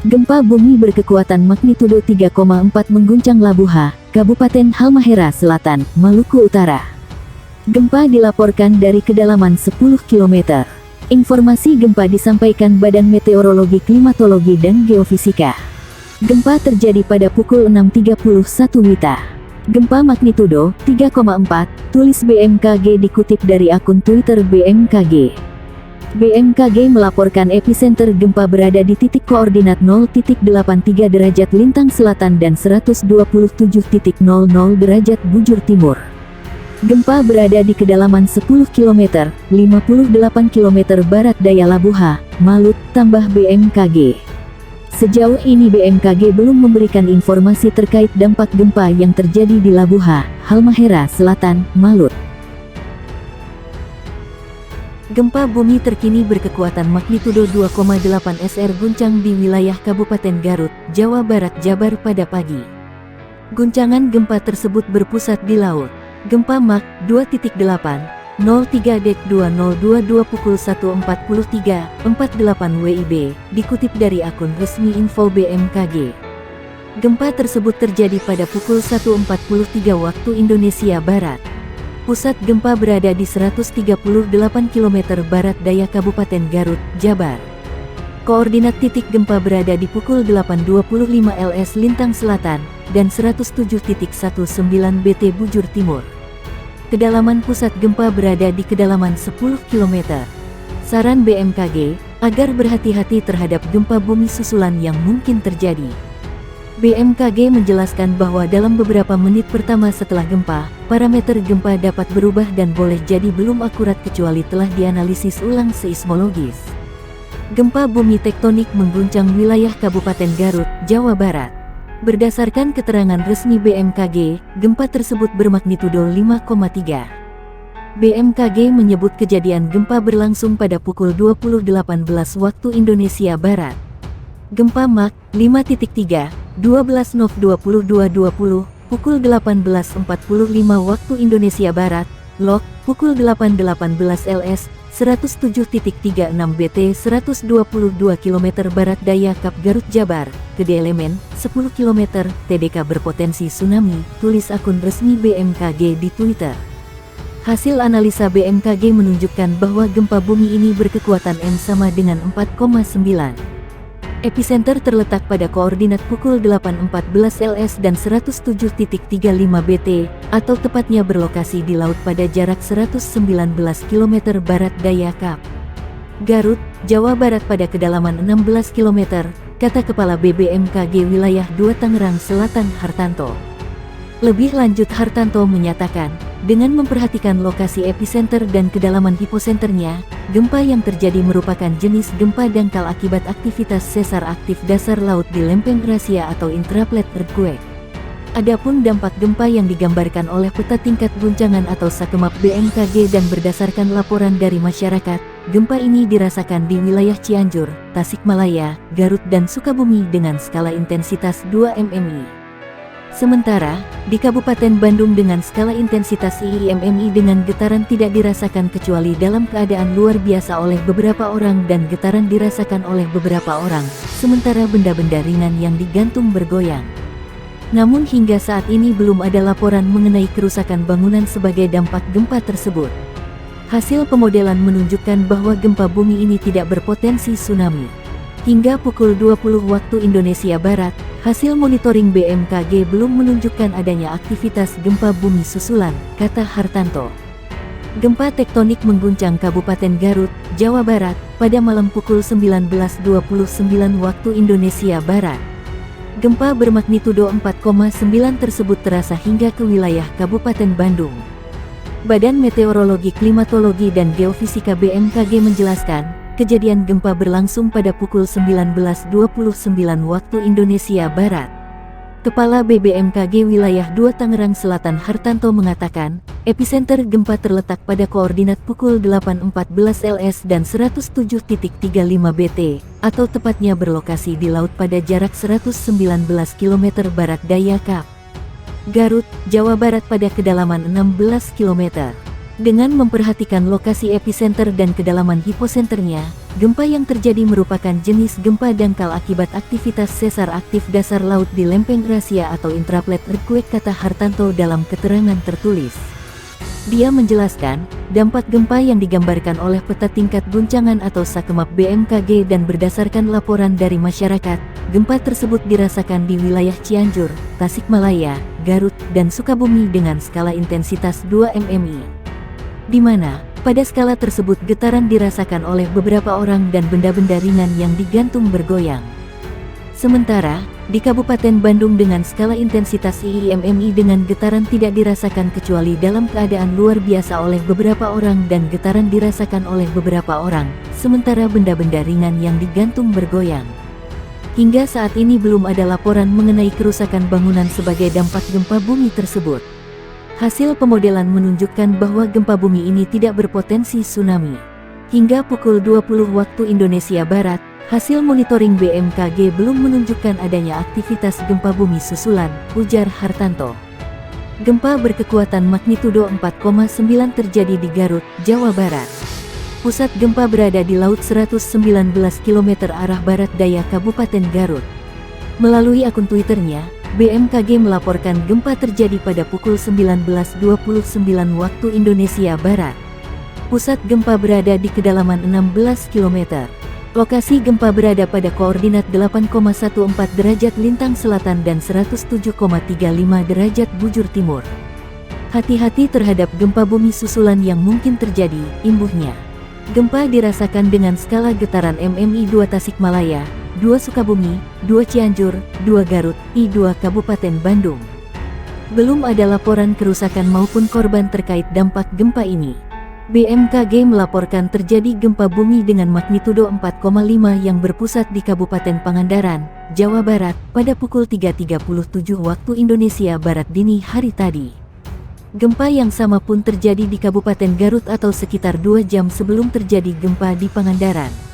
Gempa bumi berkekuatan magnitudo 3,4 mengguncang Labuha, Kabupaten Halmahera Selatan, Maluku Utara. Gempa dilaporkan dari kedalaman 10 km. Informasi gempa disampaikan Badan Meteorologi, Klimatologi dan Geofisika. Gempa terjadi pada pukul 6.31 WITA. Gempa magnitudo 3,4, tulis BMKG dikutip dari akun Twitter BMKG. BMKG melaporkan epicenter gempa berada di titik koordinat 0.83 derajat lintang selatan dan 127.00 derajat bujur timur. Gempa berada di kedalaman 10 km, 58 km barat daya Labuha, Malut, tambah BMKG. Sejauh ini BMKG belum memberikan informasi terkait dampak gempa yang terjadi di Labuha, Halmahera Selatan, Malut. Gempa bumi terkini berkekuatan magnitudo 2,8 SR guncang di wilayah Kabupaten Garut, Jawa Barat, Jabar pada pagi. Guncangan gempa tersebut berpusat di laut. Gempa Mach 2.8, 03-2022 pukul 1.43.48 WIB, dikutip dari akun resmi info BMKG. Gempa tersebut terjadi pada pukul 1.43 waktu Indonesia Barat. Pusat gempa berada di 138 km barat daya Kabupaten Garut, Jabar. Koordinat titik gempa berada di pukul 8.25 LS Lintang Selatan dan 107.19 BT Bujur Timur. Kedalaman pusat gempa berada di kedalaman 10 km. Saran BMKG, agar berhati-hati terhadap gempa bumi susulan yang mungkin terjadi. BMKG menjelaskan bahwa dalam beberapa menit pertama setelah gempa, parameter gempa dapat berubah dan boleh jadi belum akurat kecuali telah dianalisis ulang seismologis. Gempa bumi tektonik mengguncang wilayah Kabupaten Garut, Jawa Barat. Berdasarkan keterangan resmi BMKG, gempa tersebut bermagnitudo 5,3. BMKG menyebut kejadian gempa berlangsung pada pukul 20.18 waktu Indonesia Barat. Gempa Mach 5.3, 12 Nov 22.20, pukul 18.45 waktu Indonesia Barat, log, pukul 8.18 LS, 107.36 BT 122 km barat daya Kap Garut Jabar, Gede Elemen, 10 km, TDK berpotensi tsunami, tulis akun resmi BMKG di Twitter. Hasil analisa BMKG menunjukkan bahwa gempa bumi ini berkekuatan M sama dengan 4,9. Epicenter terletak pada koordinat pukul 8.14 LS dan 107.35 BT, atau tepatnya berlokasi di laut pada jarak 119 km barat daya Kap Garut, Jawa Barat pada kedalaman 16 km, kata Kepala BBMKG Wilayah 2 Tangerang Selatan Hartanto. Lebih lanjut Hartanto menyatakan, dengan memperhatikan lokasi epicenter dan kedalaman hiposenternya, gempa yang terjadi merupakan jenis gempa dangkal akibat aktivitas sesar aktif dasar laut di lempeng Eurasia atau intraplate earthquake. Adapun dampak gempa yang digambarkan oleh peta tingkat guncangan atau SAKEMAP BMKG dan berdasarkan laporan dari masyarakat, gempa ini dirasakan di wilayah Cianjur, Tasikmalaya, Garut dan Sukabumi dengan skala intensitas 2 mmi. Sementara, di Kabupaten Bandung dengan skala intensitas IIMMI dengan getaran tidak dirasakan kecuali dalam keadaan luar biasa oleh beberapa orang dan getaran dirasakan oleh beberapa orang, sementara benda-benda ringan yang digantung bergoyang. Namun hingga saat ini belum ada laporan mengenai kerusakan bangunan sebagai dampak gempa tersebut. Hasil pemodelan menunjukkan bahwa gempa bumi ini tidak berpotensi tsunami. Hingga pukul 20 waktu Indonesia Barat, hasil monitoring BMKG belum menunjukkan adanya aktivitas gempa bumi susulan, kata Hartanto. Gempa tektonik mengguncang Kabupaten Garut, Jawa Barat, pada malam pukul 19.29 waktu Indonesia Barat. Gempa bermagnitudo 4,9 tersebut terasa hingga ke wilayah Kabupaten Bandung. Badan Meteorologi, Klimatologi dan Geofisika BMKG menjelaskan, kejadian gempa berlangsung pada pukul 19.29 waktu Indonesia Barat. Kepala BBMKG Wilayah 2 Tangerang Selatan Hartanto mengatakan, epicenter gempa terletak pada koordinat pukul 8.14 LS dan 107.35 BT, atau tepatnya berlokasi di laut pada jarak 119 km barat daya Kap Garut, Jawa Barat pada kedalaman 16 km. Dengan memperhatikan lokasi epicenter dan kedalaman hiposenternya, gempa yang terjadi merupakan jenis gempa dangkal akibat aktivitas sesar aktif dasar laut di lempeng Eurasia atau intraplate earthquake, kata Hartanto dalam keterangan tertulis. Dia menjelaskan, dampak gempa yang digambarkan oleh peta tingkat guncangan atau SAKEMAP BMKG dan berdasarkan laporan dari masyarakat, gempa tersebut dirasakan di wilayah Cianjur, Tasikmalaya, Garut, dan Sukabumi dengan skala intensitas 2 mmi. Di mana, pada skala tersebut getaran dirasakan oleh beberapa orang dan benda-benda ringan yang digantung bergoyang. Sementara, di Kabupaten Bandung dengan skala intensitas IIMMI dengan getaran tidak dirasakan kecuali dalam keadaan luar biasa oleh beberapa orang dan getaran dirasakan oleh beberapa orang, sementara benda-benda ringan yang digantung bergoyang. Hingga saat ini belum ada laporan mengenai kerusakan bangunan sebagai dampak gempa bumi tersebut. Hasil pemodelan menunjukkan bahwa gempa bumi ini tidak berpotensi tsunami. Hingga pukul 20 waktu Indonesia Barat, hasil monitoring BMKG belum menunjukkan adanya aktivitas gempa bumi susulan, ujar Hartanto. Gempa berkekuatan magnitudo 4,9 terjadi di Garut, Jawa Barat. Pusat gempa berada di laut 119 km arah barat daya Kabupaten Garut. Melalui akun Twitternya, BMKG melaporkan gempa terjadi pada pukul 19.29 waktu Indonesia Barat. Pusat gempa berada di kedalaman 16 km. Lokasi gempa berada pada koordinat 8,14 derajat lintang selatan dan 107,35 derajat bujur timur. Hati-hati terhadap gempa bumi susulan yang mungkin terjadi, imbuhnya. Gempa dirasakan dengan skala getaran MMI 2 Tasikmalaya, 2 Sukabumi, 2 Cianjur, 2 Garut, I2 Kabupaten Bandung. Belum ada laporan kerusakan maupun korban terkait dampak gempa ini. BMKG melaporkan terjadi gempa bumi dengan magnitudo 4,5 yang berpusat di Kabupaten Pangandaran, Jawa Barat, pada pukul 3.37 waktu Indonesia Barat dini hari tadi. Gempa yang sama pun terjadi di Kabupaten Garut atau sekitar 2 jam sebelum terjadi gempa di Pangandaran.